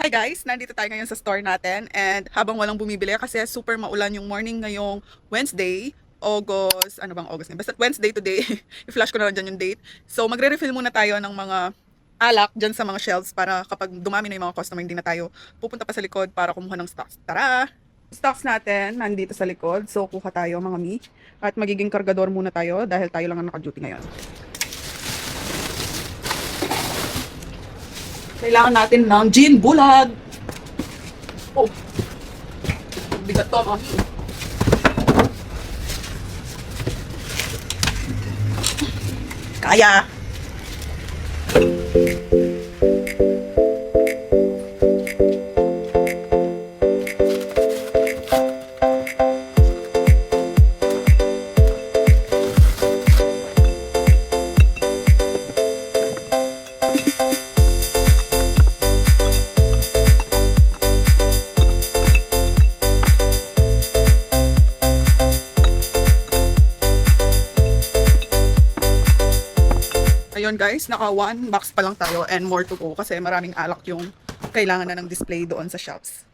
Hi guys! Nandito tayo ngayon sa store natin and habang walang bumibili kasi super maulan yung morning ngayong Wednesday, August, ano bang August na? Basta Wednesday today, i-flash ko na lang dyan yung date. So magre-refill muna tayo ng mga alak dyan sa mga shelves para kapag dumami na yung mga customer, hindi na tayo pupunta pa sa likod para kumuha ng stocks. Tara! Stocks natin nandito sa likod, so kuha tayo mga mi at magiging kargador muna tayo dahil tayo lang ang naka-duty ngayon. Kailangan natin ng gin bulag. Oh, bigat to, mami. Kaya. Ayun guys, naka one box pa lang tayo and more to go kasi maraming alak yung kailangan na ng display doon sa shelves.